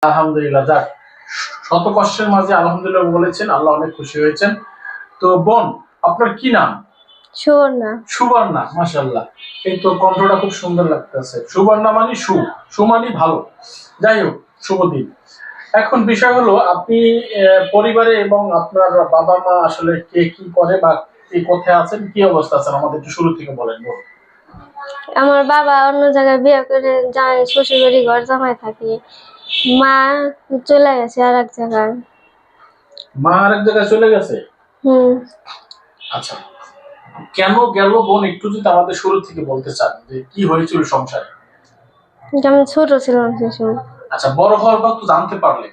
আলহামদুলিল্লাহ, যাক, শত কষ্টের মাঝে আলহামদুলিল্লাহ বলেছেন, আল্লাহ অনেক খুশি হয়েছেন। তো বোন, আপনার কি নাম? সুবর্ণা। সুবর্ণা, মাশাআল্লাহ। এই তো কণ্ঠটা খুব সুন্দর লাগতেছে। সুবর্ণা মানে সু মানে ভালো। যাই হোক, শুভ দিন। এখন বিষয় হলো, আপনি পরিবারে এবং আপনার বাবা মা আসলে কে কি করে বা এই কোথায় আছেন, কি অবস্থা আছেন, আমাদের একটু শুরু থেকে বলেন বোন। আমার বাবা অন্য জায়গায় বিয়ে করে যায়, শ্বশুর বাড়ি ঘর জামাই থাকে। মা চলে গেছে আর এক জায়গায়। মা আরেক জায়গায় চলে গেছে? হুম। আচ্ছা, কেন গেল বোন, একটু যদি আমাদের শুরু থেকে বলতে চান যে কি হয়েছিল সংসারে। আমি ছোট ছিলাম সে সময়। আচ্ছা, বড় হওয়ার পর তো জানতে পারলে,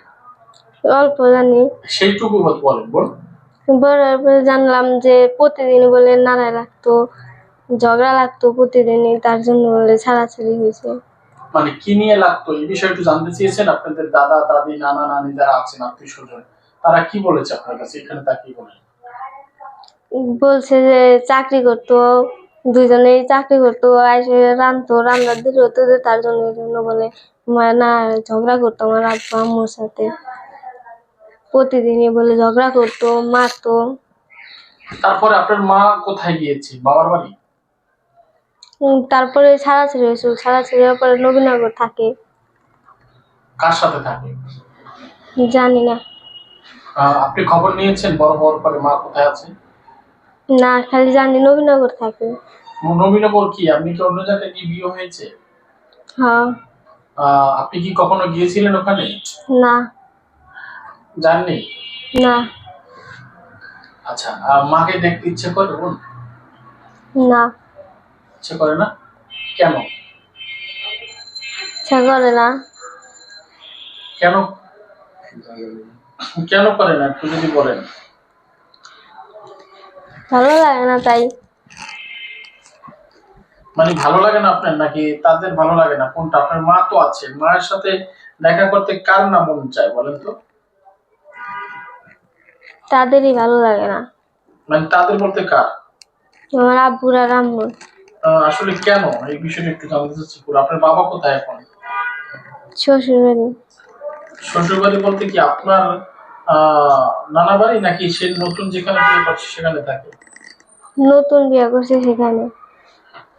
অল্প জানি। সেইটুকু বলেন বোন। বড় হওয়ার পরে জানলাম যে প্রতিদিন বলে নাড়াই লাগতো, ঝগড়া লাগতো প্রতিদিনই, তার জন্য বলে ছাড়াছাড়ি হয়েছে। মানে কি নিয়ে লাগতো, এই বিষয়ে একটু জানতে চেয়েছেন? আপনাদের দাদা দাদি নানা নানি যারা আছেন আত্মীয় স্বজন, তারা কি বলেছে আপনার কাছে, এখানে তা কি বলে? বলছে যে চাকরি করতো, দুজনেই চাকরি করতো, এসে রান্ধতো, রান্নার দিল হতো, যে তার জন্য এই জন্য বলে না ঝগড়া করতো আমার আব্বু আম্মুর সাথে। প্রতিদিনই বলে ঝগড়া করতো, মারতো। তারপরে আপনার মা কোথায় গিয়েছে, বাবার বাড়ি? তারপরে ছাড়াছাড়ি হয়েছিল, ছাড়াছাড়ি হওয়ার পরে নবীনগর থাকে। কার সাথে থাকে? জানি না। আপনি খবর নিয়েছেন বড় হওয়ার পরে মা কোথায় আছে? না, খালি জানি নবীনগর থাকে। নবীনগর কি, আপনি কি অন্য জায়গায় কি বিয়ে হয়েছে? হ্যাঁ। আপনি কি কখনো গিয়েছিলেন ওখানে? না। জাননি? না। আচ্ছা, মাকে দেখতে ইচ্ছে করে বোন? না। ইচ্ছে করে না? কেন? ইচ্ছা করে না। কেন কেন করে না, একটু যদি বলেন। ভালো লাগে না তাই। মানে ভালো লাগে না আপনার, নাকি তাদের ভালো লাগে না, কোনটা? আপনার মা তো আছে, মায়ের সাথে দেখা করতে কার না মন চায় বলেন তো? তাদেরই ভালো লাগে না। মানে তাদের বলতে কার? আমার আব্বুর আর আম্মুর। আসলে কেন, এই বিষয়টা একটু জানতে চাচ্ছি। আপনার বাবা কোথায় এখন? শ্বশুর বাড়ি। শ্বশুর বাড়ি বলতে কি আপনার নানা বাড়ি, নাকি সে নতুন যেখানে বিয়ে করছে সেখানে থাকে? নতুন বিয়ে করছে সেখানে।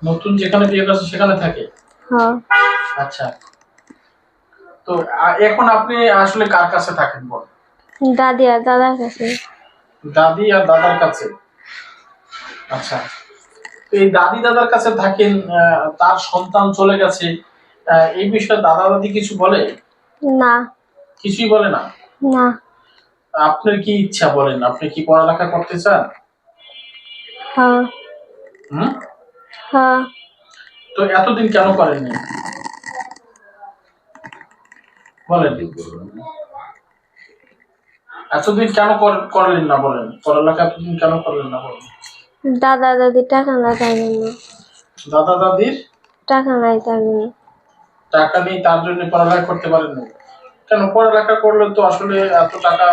নতুন যেখানে বিয়ে করছে সেখানে থাকে? হ্যাঁ। আচ্ছা, তো এখন আপনি আসলে কার কাছে থাকেন বল? দাদি আর দাদার কাছে। দাদি আর দাদার কাছে। আচ্ছা, তো এই দাদি দাদার কাছে থাকেন, তার সন্তান চলে গেছে, এই বিষয়ে দাদা দাদি কিছু বলে? না। কিছুই বলে না? না। আপনার কি ইচ্ছা বলেন, আপনি কি পড়ালেখা করতে চান? হ্যাঁ। হুম? হ্যাঁ। তো এতদিন কেন করেননি বলেন? এতদিন কেন করলেন না বলেন, পড়ালেখা এতদিন কেন করলেন না বলেন? দাদা দাদি টাকা না তার জন্য। দাদা দাদির টাকা নাই তার জন্য। টাকা নেই তার জন্য পড়ালেখা করতে পারেন না? কেন, পড়ালেখা করলে তো আসলে এত টাকা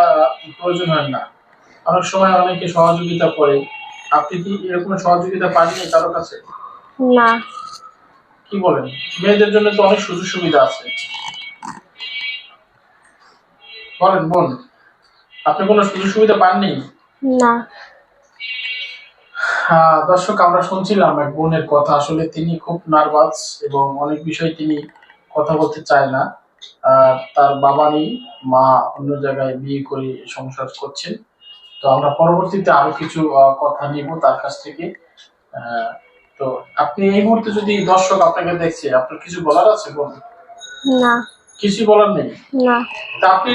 প্রয়োজন হয় না, অনেক সময় অনেকে সহযোগিতা করে। আপনি কি এরকম সহযোগিতা পাননি কারো কাছে? না। কি বলেন, মেয়েদের জন্য তো অনেক সুযোগ সুবিধা আছে, বলেন বোন, আপনি কোনো সুযোগ সুবিধা পাননি? না। দর্শক, আমরা শুনছিলাম এক বোনের কথা, আসলে তিনি খুব নার্ভাস এবং অনেক বিষয় তিনি কথা বলতে চায় না। তার বাবা নেই, মা অন্য জায়গায় বিয়ে করে সংসার করছেন। তো আমরা পরবর্তীতে আরো কিছু কথা নিব তার কাছ থেকে। আহ, তো আপনি এই মুহূর্তে যদি দর্শক আপনাকে দেখছে, আপনার কিছু বলার আছে বোন? না। কিছু বলার নেই? না। তা আপনি